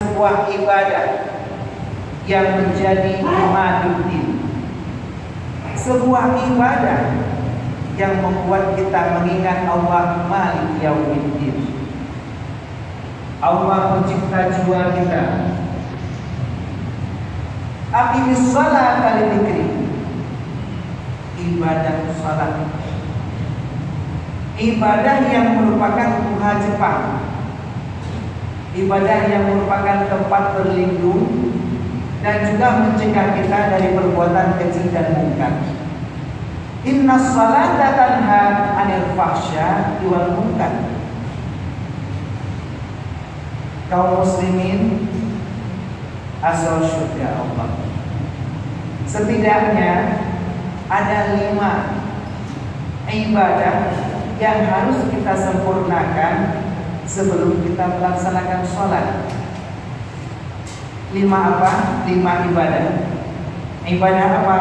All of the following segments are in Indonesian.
sebuah ibadah yang menjadi imaduddin, sebuah ibadah yang membuat kita mengingat Allah Malik Yaumiddin, Allah pencipta jiwa kita. Aqimis sholata lidzikri, ibadah salat, ibadah yang merupakan tuha Jepang, ibadah yang merupakan tempat berlindung dan juga mencegah kita dari perbuatan keji dan mungkar. Inna sholata tanha 'anil fahsya'i wal munkar. Kaum muslimin asal surga Allah, setidaknya ada 5 ibadah yang harus kita sempurnakan sebelum kita melaksanakan sholat. 5 apa? 5 ibadah. Ibadah apa?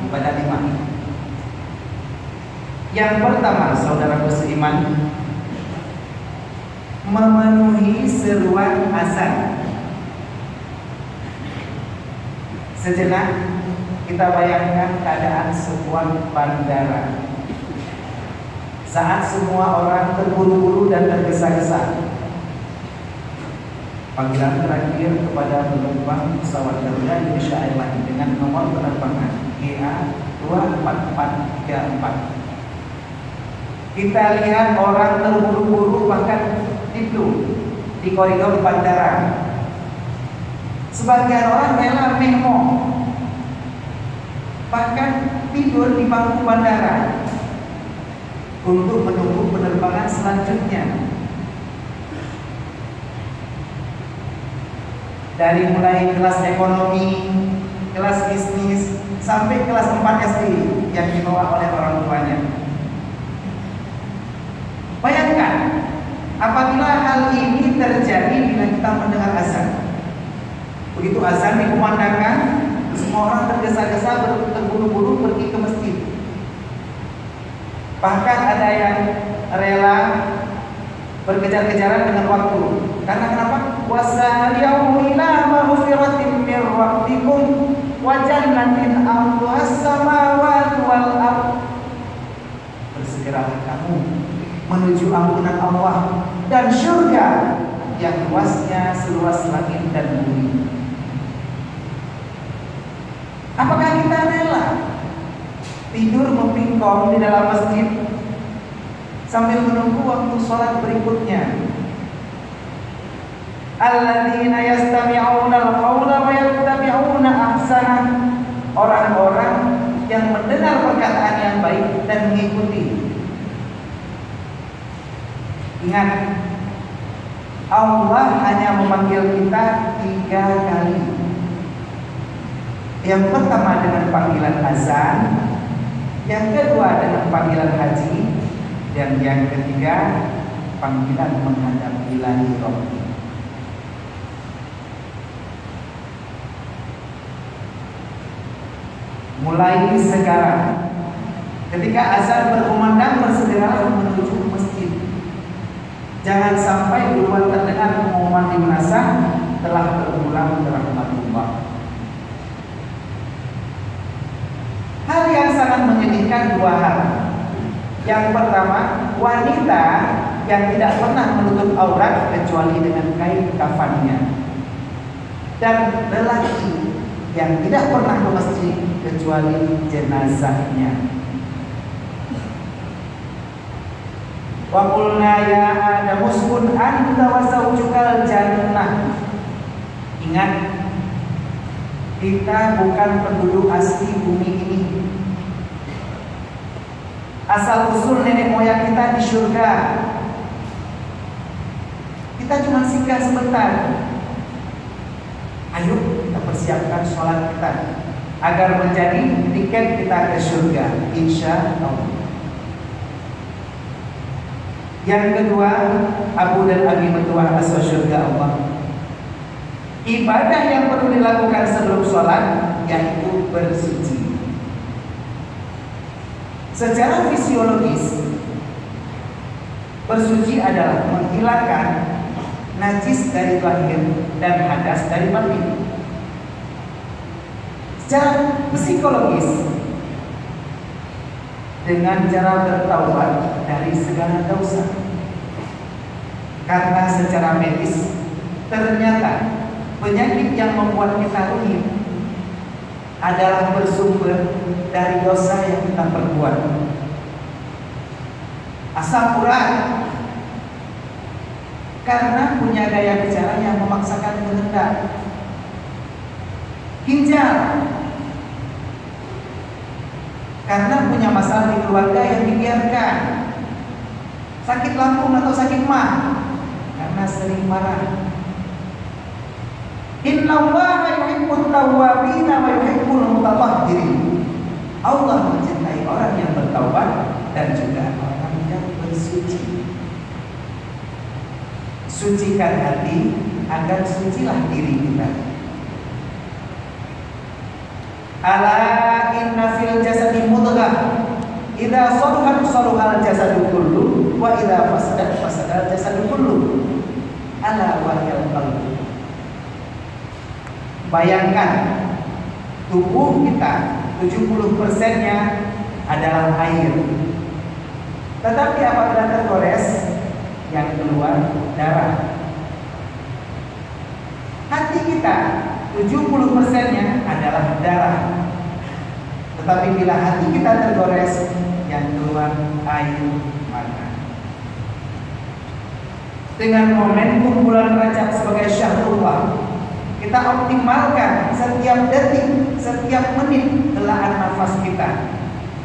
Ibadah 5. Yang pertama, saudaraku seiman, memenuhi seruan azan. Sejenak kita bayangkan keadaan sebuah bandara saat semua orang terburu-buru dan tergesa-gesa. Panggilan terakhir kepada penumpang pesawat Garuda Indonesia Airlines dengan nomor penerbangan GA 24434. Kita lihat orang terburu-buru bahkan itu di koridor bandara. Sebagian orang rela memo, bahkan tidur di bangku bandara untuk menunggu penerbangan selanjutnya. Dari mulai kelas ekonomi, kelas bisnis, sampai kelas 4 SD yang dibawa oleh orang tuanya. Bayangkan apabila hal ini terjadi bila kita mendengar azan. Begitu azan dikumandangkan, semua orang tergesa-gesa terburu-buru pergi ke masjid. Bahkan ada yang rela berkejar-kejaran dengan waktu. Karena kenapa? Wasari'u ila maghfiratin min rabbikum wa jannatin 'arduhas samawati wal ardh. Bersegeralah kamu menuju ampunan Allah dan surga yang luasnya seluas langit dan bumi. Apakah kita rela tidur mempingkong di dalam masjid sambil menunggu waktu sholat berikutnya? Alladzina yastami'una al-qawla wa yattabi'una ahsanah. Orang-orang yang mendengar perkataan yang baik dan mengikuti. Ingat, Allah hanya memanggil kita 3 kali. Yang pertama dengan panggilan azan, yang kedua dengan panggilan haji, dan yang ketiga panggilan menghadap ilahi Rabbi. Mulai sekarang, ketika azan berkumandang, bersegeralah menuju masjid. Jangan sampai duluan terdengar pengumuman di manasah telah berpulang ke rahmatullah. Hal yang sangat menyedihkan 2 hal. Yang pertama, wanita yang tidak pernah menutup aurat kecuali dengan kain kafannya, dan lelaki yang tidak pernah ke masjid kecuali jenazahnya. Wa qulna ya Adam uskun anta wa zawjukal jannah. Ingat, kita bukan penduduk asli bumi ini. Asal usul nenek moyang kita di surga. Kita cuma singgah sebentar. Ayo kita persiapkan sholat kita agar menjadi tiket kita ke surga, insya Allah. Yang kedua, Abu dan Abi Metuah asal surga Allah. Ibadah yang perlu dilakukan sebelum sholat yaitu bersuci. Secara fisiologis, bersuci adalah menghilangkan najis dari zahir dan hadas dari batin. Secara psikologis, dengan cara bertaubat dari segala dosa. Karena secara medis ternyata penyakit yang membuat kita runyam adalah bersumber dari dosa yang kita perbuat. Asam urat karena punya gaya bicara yang memaksakan kehendak. Ginjal karena punya masalah di keluarga yang dibiarkan. Sakit lambung atau sakit mah karena sering marah. Innallaha yuhibbut tawwabin wa yuhibbul mutatahhirin. Allah mencintai orang yang bertaubat dan juga orang yang bersuci. Sucikan hati agar sucilah diri kita. Ala inna fil jasadi mudghah idza salahat salahal jasadu kullu wa idza fasadat fasadal jasadu kullu. Ala wahyal qalbu. Bayangkan tubuh kita 70%-nya adalah air. Tetapi apabila tergores, yang keluar darah. Hati kita 70%-nya adalah darah. Tetapi bila hati kita tergores, yang keluar air mata. Dengan momentum bulan Rajab sebagai syahrullah, kita optimalkan setiap detik, setiap menit helaan nafas kita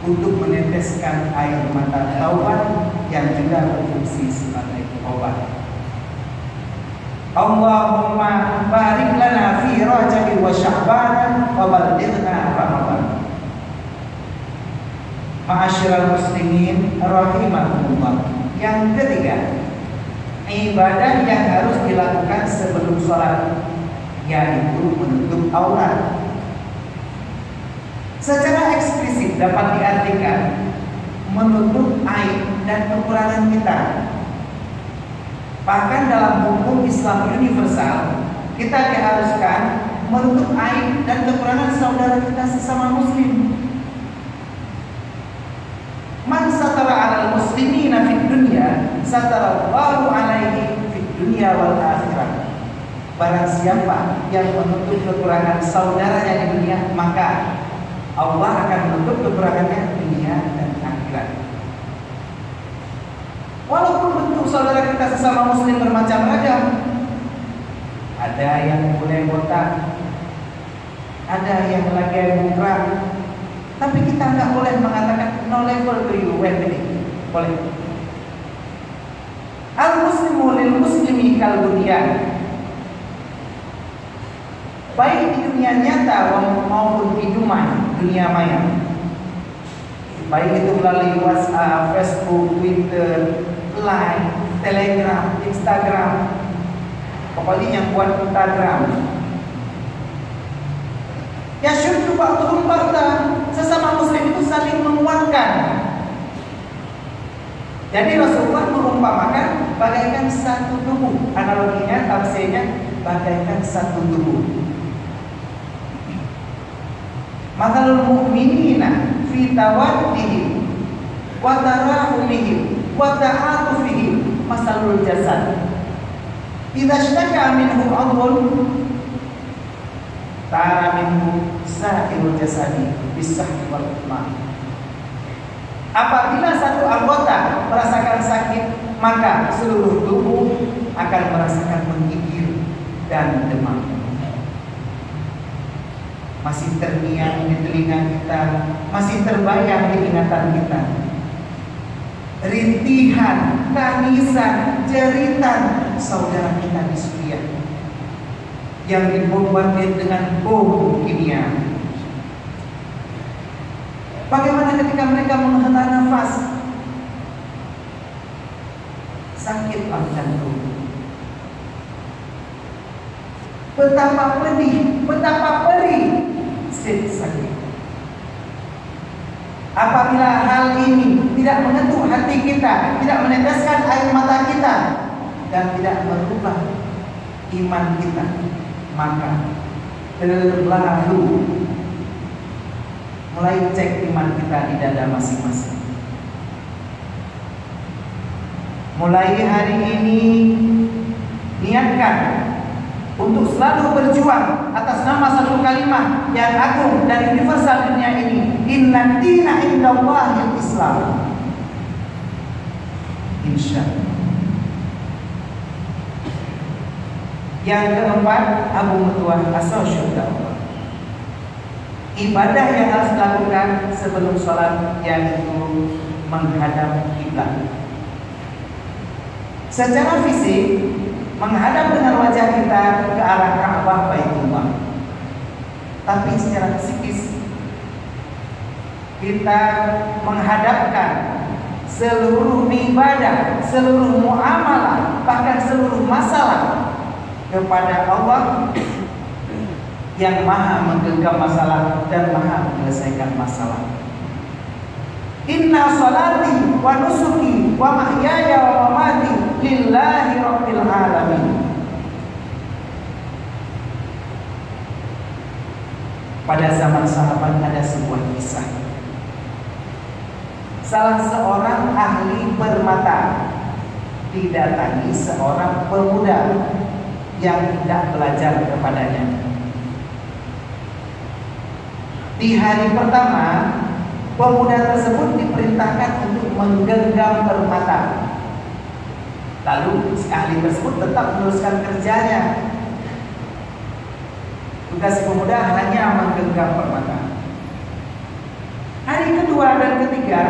untuk meneteskan air mata taubat yang juga berfungsi sebagai obat. Allahumma barik lana fi Rajab wa Sya'ban wa ballighna Ramadan. Ma'asyiral muslimin rahimakumullah. Yang ketiga, ibadah yang harus dilakukan sebelum sholat, yaitu menutup aurat. Secara eksplisit dapat diartikan menutup aib dan kekurangan kita. Bahkan dalam hukum Islam universal, kita diharuskan menutup aib dan kekurangan saudara kita sesama muslim. Man satara 'alal muslimina fid dunya satarallahu 'alaihi fid dunya wal akhirah. Barang siapa yang menutup kekurangan saudaranya di dunia, maka Allah akan menutup kekurangannya di dunia dan akhirat. Walaupun bentuk saudara kita sesama muslim bermacam-macam, ada yang mulai botak, ada yang lagi bungkrak, tapi kita nggak boleh mengatakan no level to you, boleh. Al muslimu lil muslimi kal bunyan. Baik di dunia nyata maupun di dunia maya, baik itu melalui WhatsApp, Facebook, Twitter, Line, Telegram, Instagram, pokoknya yang buat Instagram. Ya syukur ba'dhum ba'dha, sesama muslim itu saling menguatkan. Jadi Rasulullah mengumpamakan bagaikan satu tubuh. Analoginya, tafsirnya bagaikan satu tubuh. Mathalul mu'minina fi tawaddihim wa tarahumihim wa ta'atufihim masalul jasad. Idza ishtaka minhu 'udhun tara minhu sa'irul jasadi bis-sahwi wal hukma. Apabila satu anggota merasakan sakit, maka seluruh tubuh akan merasakan menggigil dan demam. Masih terngiang di telinga kita, masih terbayang di ingatan kita. Rintihan, tangisan, jeritan saudara kita di Suriah yang dibombardir dengan bom kimia. Bagaimana ketika mereka menghela nafas? Sakitlah jantung. Betapa pedih, betapa perih sakit. Apabila hal ini tidak menyentuh hati kita, tidak meneteskan air mata kita, dan tidak merubah iman kita, maka terlalu mulai cek iman kita di dada masing-masing. Mulai hari ini niatkan untuk selalu berjuang atas nama satu kalimat yang agung dan universal dunia ini. Inna dina indallahil Islam. Insyaallah. Yang keempat, Abu Mutuah asal syurga Allah. Ibadah yang harus dilakukan sebelum sholat, yaitu menghadap kiblat. Secara fisik, menghadap dengan wajah kita ke arah Ka'bah Baitullah. Tapi secara psikis, kita menghadapkan seluruh ibadah, seluruh muamalah, bahkan seluruh masalah kepada Allah yang maha menggenggam masalah dan maha menyelesaikan masalah. Inna salati wa nusuki wa mahyaya wa mamati lillahi rabbil alamin. Pada zaman sahabat ada sebuah kisah. Salah seorang ahli permata didatangi seorang pemuda yang tidak belajar kepadanya. Di hari pertama, pemuda tersebut diperintahkan untuk menggenggam permata. Lalu si ahli tersebut tetap meneruskan kerjanya. Tugas si pemuda hanya menggenggam permata. Hari kedua dan ketiga,